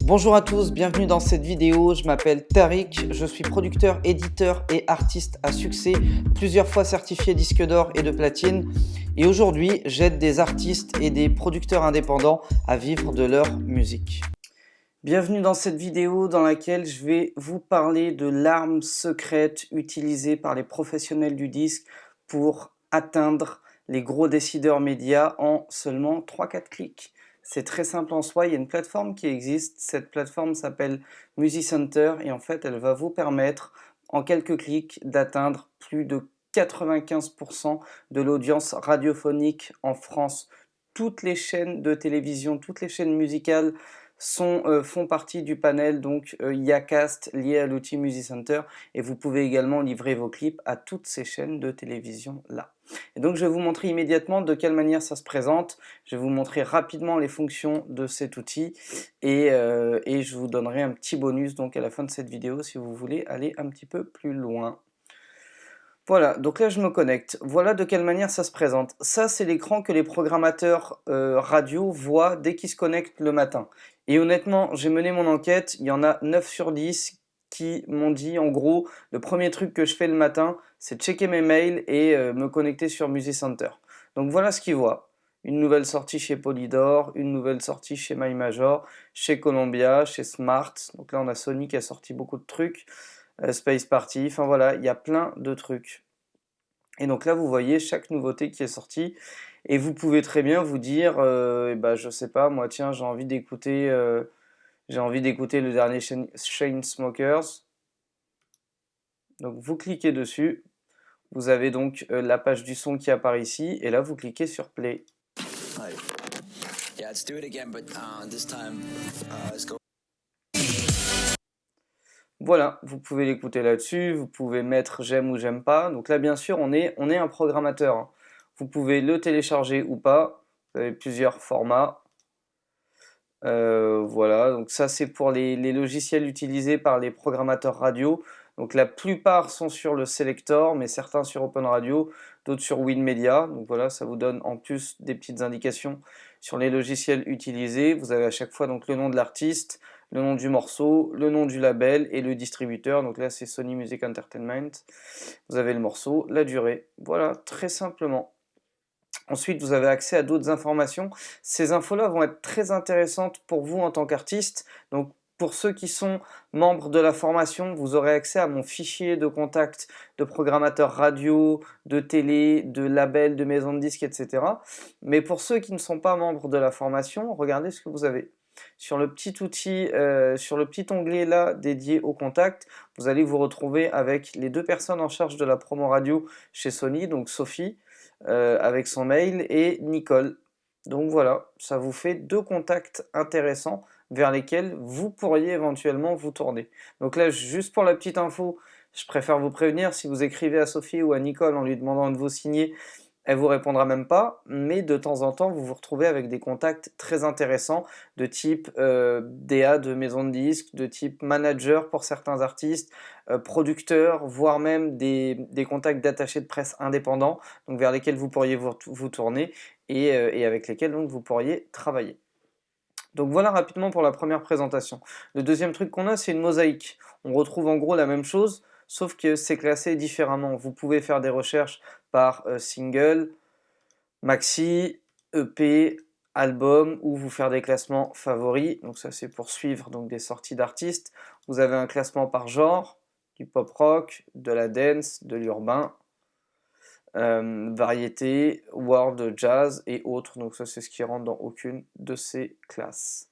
Bonjour à tous, bienvenue dans cette vidéo. Je m'appelle Tariq, je suis producteur, éditeur et artiste à succès, plusieurs fois certifié disque d'or et de platine. Et aujourd'hui, j'aide des artistes et des producteurs indépendants à vivre de leur musique. Bienvenue dans cette vidéo dans laquelle je vais vous parler de l'arme secrète utilisée par les professionnels du disque pour atteindre les gros décideurs médias en seulement 3-4 clics. C'est très simple en soi, il y a une plateforme qui existe, cette plateforme s'appelle MusiCenter et en fait elle va vous permettre en quelques clics d'atteindre plus de 95% de l'audience radiophonique en France. Toutes les chaînes de télévision, toutes les chaînes musicales font partie du panel donc Yacast lié à l'outil MusiCenter et vous pouvez également livrer vos clips à toutes ces chaînes de télévision là. Et donc je vais vous montrer immédiatement de quelle manière ça se présente, je vais vous montrer rapidement les fonctions de cet outil et je vous donnerai un petit bonus donc à la fin de cette vidéo si vous voulez aller un petit peu plus loin. Voilà, donc là je me connecte. Voilà de quelle manière ça se présente. Ça c'est l'écran que les programmateurs radio voient dès qu'ils se connectent le matin. Et honnêtement, j'ai mené mon enquête, il y en a 9 sur 10 qui m'ont dit en gros, le premier truc que je fais le matin, c'est checker mes mails et me connecter sur MusiCenter. Donc voilà ce qu'ils voient. Une nouvelle sortie chez Polydor, une nouvelle sortie chez My Major, chez Columbia, chez Smart. Donc là on a Sony qui a sorti beaucoup de trucs. Space Party, enfin voilà, il y a plein de trucs. Et donc là, vous voyez chaque nouveauté qui est sortie, et vous pouvez très bien vous dire, je sais pas, moi tiens, j'ai envie d'écouter le dernier Chainsmokers. Donc vous cliquez dessus, vous avez donc la page du son qui apparaît ici, et là vous cliquez sur Play. Yeah, let's do it again, but this time, let's go. Voilà, vous pouvez l'écouter là-dessus, vous pouvez mettre j'aime ou j'aime pas. Donc là, bien sûr, on est un programmateur, hein. Vous pouvez le télécharger ou pas. Vous avez plusieurs formats. Voilà, donc ça c'est pour les logiciels utilisés par les programmateurs radio. Donc la plupart sont sur le Selector, mais certains sur Open Radio, d'autres sur WinMedia. Donc voilà, ça vous donne en plus des petites indications sur les logiciels utilisés. Vous avez à chaque fois donc le nom de l'artiste, le nom du morceau, le nom du label et le distributeur. Donc là c'est Sony Music Entertainment. Vous avez le morceau, la durée. Voilà, très simplement. Ensuite, vous avez accès à d'autres informations. Ces infos-là vont être très intéressantes pour vous en tant qu'artiste. Donc, pour ceux qui sont membres de la formation, vous aurez accès à mon fichier de contact de programmateurs radio, de télé, de labels, de maisons de disques, etc. Mais pour ceux qui ne sont pas membres de la formation, regardez ce que vous avez. Sur le petit outil, sur le petit onglet là dédié au contact, vous allez vous retrouver avec les deux personnes en charge de la promo radio chez Sony, donc Sophie, avec son mail, et Nicole. Donc voilà, ça vous fait deux contacts intéressants vers lesquels vous pourriez éventuellement vous tourner. Donc là, juste pour la petite info, je préfère vous prévenir, si vous écrivez à Sophie ou à Nicole en lui demandant de vous signer, elle vous répondra même pas, mais de temps en temps, vous vous retrouvez avec des contacts très intéressants de type DA de maison de disques, de type manager pour certains artistes, producteurs, voire même des contacts d'attachés de presse indépendants, donc vers lesquels vous pourriez vous tourner et avec lesquels donc, vous pourriez travailler. Donc voilà rapidement pour la première présentation. Le deuxième truc qu'on a, c'est une mosaïque. On retrouve en gros la même chose, sauf que c'est classé différemment. Vous pouvez faire des recherches par single, maxi, EP, album, ou vous faire des classements favoris. Donc ça c'est pour suivre donc, des sorties d'artistes. Vous avez un classement par genre, du pop rock, de la dance, de l'urbain, variété, world, jazz et autres. Donc ça c'est ce qui rentre dans aucune de ces classes.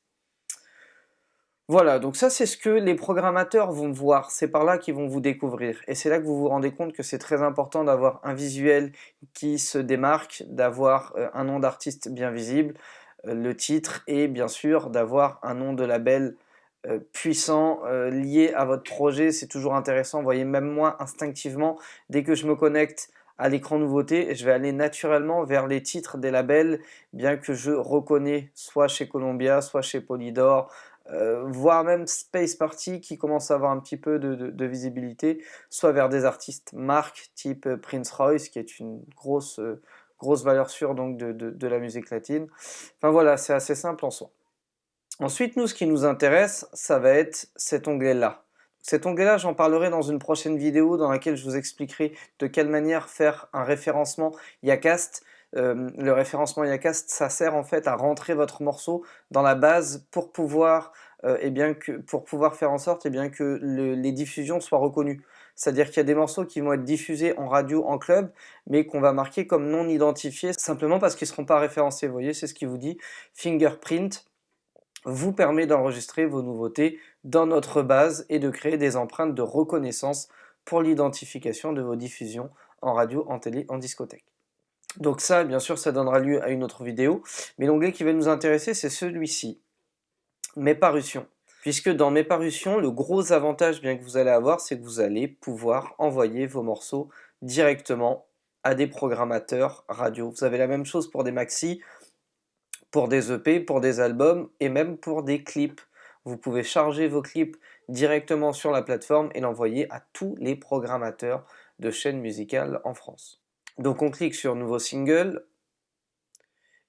Voilà, donc ça c'est ce que les programmateurs vont voir, c'est par là qu'ils vont vous découvrir. Et c'est là que vous vous rendez compte que c'est très important d'avoir un visuel qui se démarque, d'avoir un nom d'artiste bien visible, le titre, et bien sûr d'avoir un nom de label puissant lié à votre projet. C'est toujours intéressant, vous voyez, même moi instinctivement, dès que je me connecte à l'écran nouveauté, je vais aller naturellement vers les titres des labels, bien que je reconnais soit chez Columbia, soit chez Polydor, voire même Space Party qui commence à avoir un petit peu de visibilité, soit vers des artistes marques type Prince Royce qui est une grosse valeur sûre donc de la musique latine. Enfin voilà, c'est assez simple en soi. Ensuite, nous, ce qui nous intéresse, ça va être cet onglet-là. Cet onglet-là, j'en parlerai dans une prochaine vidéo dans laquelle je vous expliquerai de quelle manière faire un référencement Yacast. Le référencement Yacast, ça sert en fait à rentrer votre morceau dans la base pour pouvoir, pour pouvoir faire en sorte que les diffusions soient reconnues. C'est-à-dire qu'il y a des morceaux qui vont être diffusés en radio, en club, mais qu'on va marquer comme non identifiés, simplement parce qu'ils ne seront pas référencés. Vous voyez, c'est ce qui vous dit. Fingerprint vous permet d'enregistrer vos nouveautés dans notre base et de créer des empreintes de reconnaissance pour l'identification de vos diffusions en radio, en télé, en discothèque. Donc ça, bien sûr, ça donnera lieu à une autre vidéo, mais l'onglet qui va nous intéresser, c'est celui-ci, Mes parutions. Puisque dans Mes parutions, le gros avantage bien que vous allez avoir, c'est que vous allez pouvoir envoyer vos morceaux directement à des programmateurs radio. Vous avez la même chose pour des maxi, pour des EP, pour des albums et même pour des clips. Vous pouvez charger vos clips directement sur la plateforme et l'envoyer à tous les programmateurs de chaînes musicales en France. Donc on clique sur Nouveau single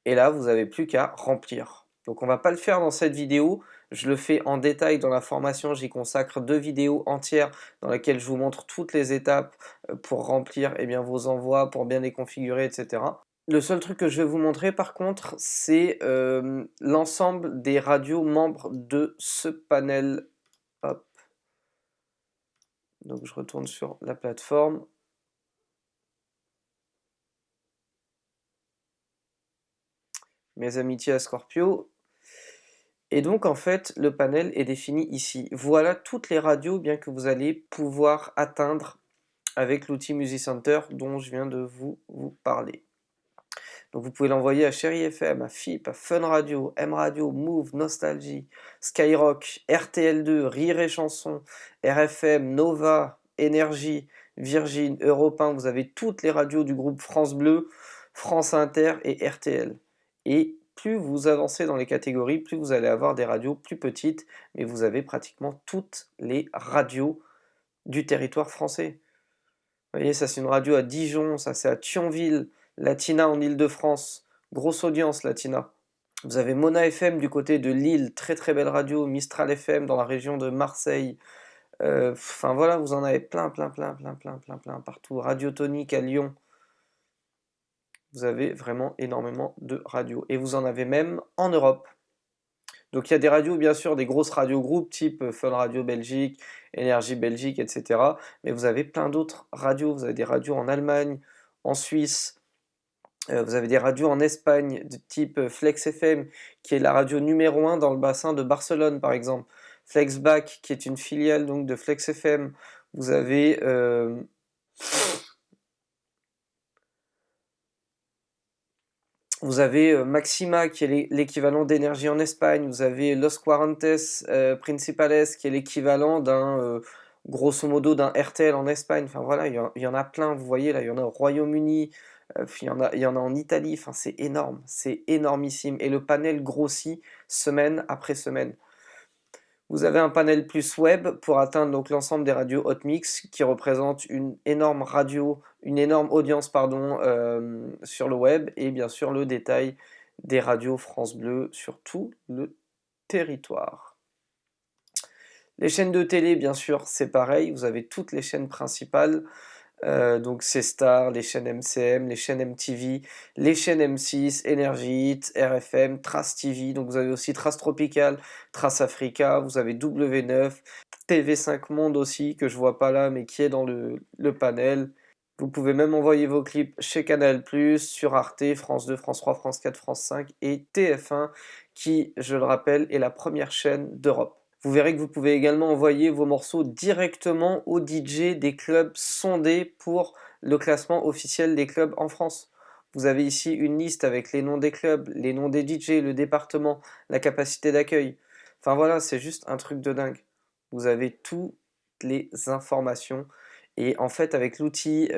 et là vous n'avez plus qu'à remplir. Donc on ne va pas le faire dans cette vidéo, je le fais en détail dans la formation, j'y consacre 2 vidéos entières dans lesquelles je vous montre toutes les étapes pour remplir vos envois, pour bien les configurer, etc. Le seul truc que je vais vous montrer par contre, c'est l'ensemble des radios membres de ce panel. Hop. Donc je retourne sur la plateforme. Mes amitiés à Scorpio. Et donc en fait, le panel est défini ici. Voilà toutes les radios bien que vous allez pouvoir atteindre avec l'outil Music Center dont je viens de vous parler. Donc vous pouvez l'envoyer à Chéri FM, à FIP, à Fun Radio, M Radio, Move, Nostalgie, Skyrock, RTL2, Rire et Chanson, RFM, Nova, Énergie, Virgin, Europe 1. Vous avez toutes les radios du groupe France Bleu, France Inter et RTL. Et plus vous avancez dans les catégories, plus vous allez avoir des radios plus petites, mais vous avez pratiquement toutes les radios du territoire français. Vous voyez, ça c'est une radio à Dijon, ça c'est à Thionville, Latina en Île-de-France, grosse audience Latina. Vous avez Mona FM du côté de Lille, très très belle radio, Mistral FM dans la région de Marseille. Enfin voilà, vous en avez plein partout. Radio Tonique à Lyon. Vous avez vraiment énormément de radios. Et vous en avez même en Europe. Donc il y a des radios, bien sûr, des grosses radios groupes type Fun Radio Belgique, Énergie Belgique, etc. Mais vous avez plein d'autres radios. Vous avez des radios en Allemagne, en Suisse. Vous avez des radios en Espagne de type Flex FM, qui est la radio numéro 1 dans le bassin de Barcelone, par exemple. Flexback, qui est une filiale donc de Flex FM. Vous avez... Vous avez Maxima qui est l'équivalent d'Énergie en Espagne, vous avez Los Quarantes Principales qui est l'équivalent d'un, grosso modo, d'un RTL en Espagne. Enfin voilà, il y en a plein, vous voyez là, il y en a au Royaume-Uni, il y en a en Italie, enfin c'est énorme, c'est énormissime. Et le panel grossit semaine après semaine. Vous avez un panel plus web pour atteindre donc l'ensemble des radios Hot Mix qui représentent une énorme audience sur le web et bien sûr le détail des radios France Bleu sur tout le territoire. Les chaînes de télé, bien sûr, c'est pareil, vous avez toutes les chaînes principales. Donc C-Star, les chaînes MCM, les chaînes MTV, les chaînes M6, Energy Hit, RFM, Trace TV, donc vous avez aussi Trace Tropical, Trace Africa, vous avez W9, TV5 Monde aussi, que je vois pas là, mais qui est dans le panel. Vous pouvez même envoyer vos clips chez Canal+, sur Arte, France 2, France 3, France 4, France 5 et TF1, qui, je le rappelle, est la première chaîne d'Europe. Vous verrez que vous pouvez également envoyer vos morceaux directement aux DJ des clubs sondés pour le classement officiel des clubs en France. Vous avez ici une liste avec les noms des clubs, les noms des DJ, le département, la capacité d'accueil. Enfin voilà, c'est juste un truc de dingue. Vous avez toutes les informations. Et en fait, avec l'outil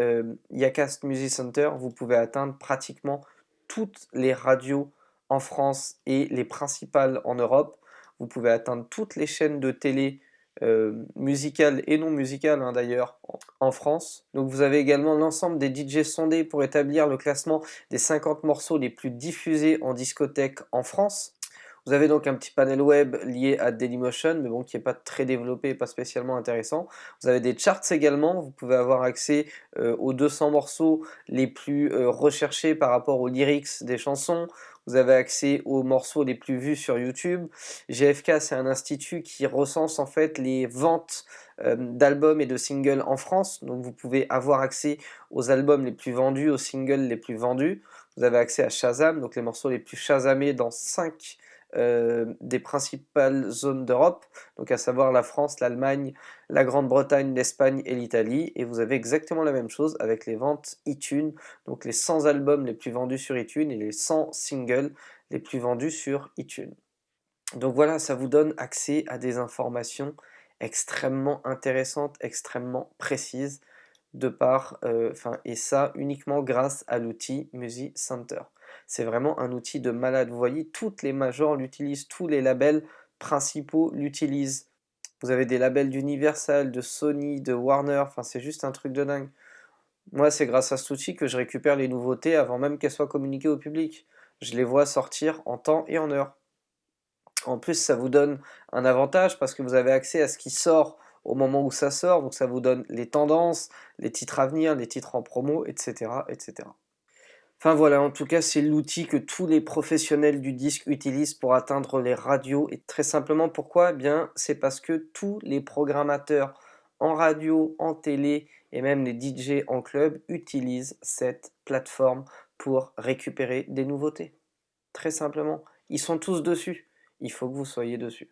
Yacast Music Center, vous pouvez atteindre pratiquement toutes les radios en France et les principales en Europe. Vous pouvez atteindre toutes les chaînes de télé musicales et non musicales d'ailleurs en France. Donc vous avez également l'ensemble des DJ sondés pour établir le classement des 50 morceaux les plus diffusés en discothèque en France. Vous avez donc un petit panel web lié à Dailymotion, mais bon, qui n'est pas très développé et pas spécialement intéressant. Vous avez des charts également, vous pouvez avoir accès aux 200 morceaux les plus recherchés par rapport aux lyrics des chansons. Vous avez accès aux morceaux les plus vus sur YouTube. GFK, c'est un institut qui recense en fait les ventes d'albums et de singles en France. Donc vous pouvez avoir accès aux albums les plus vendus, aux singles les plus vendus. Vous avez accès à Shazam, donc les morceaux les plus shazamés dans 5 des principales zones d'Europe, donc à savoir la France, l'Allemagne, la Grande-Bretagne, l'Espagne et l'Italie. Et vous avez exactement la même chose avec les ventes iTunes, donc les 100 albums les plus vendus sur iTunes et les 100 singles les plus vendus sur iTunes. Donc voilà, ça vous donne accès à des informations extrêmement intéressantes, extrêmement précises, et ça uniquement grâce à l'outil Music Center. C'est vraiment un outil de malade. Vous voyez, toutes les majors l'utilisent, tous les labels principaux l'utilisent. Vous avez des labels d'Universal, de Sony, de Warner, enfin c'est juste un truc de dingue. Moi, c'est grâce à cet outil que je récupère les nouveautés avant même qu'elles soient communiquées au public. Je les vois sortir en temps et en heure. En plus, ça vous donne un avantage parce que vous avez accès à ce qui sort au moment où ça sort, donc ça vous donne les tendances, les titres à venir, les titres en promo, etc., etc. Enfin voilà, en tout cas, c'est l'outil que tous les professionnels du disque utilisent pour atteindre les radios. Et très simplement, pourquoi? Eh bien, c'est parce que tous les programmateurs en radio, en télé et même les DJ en club utilisent cette plateforme pour récupérer des nouveautés. Très simplement, ils sont tous dessus. Il faut que vous soyez dessus.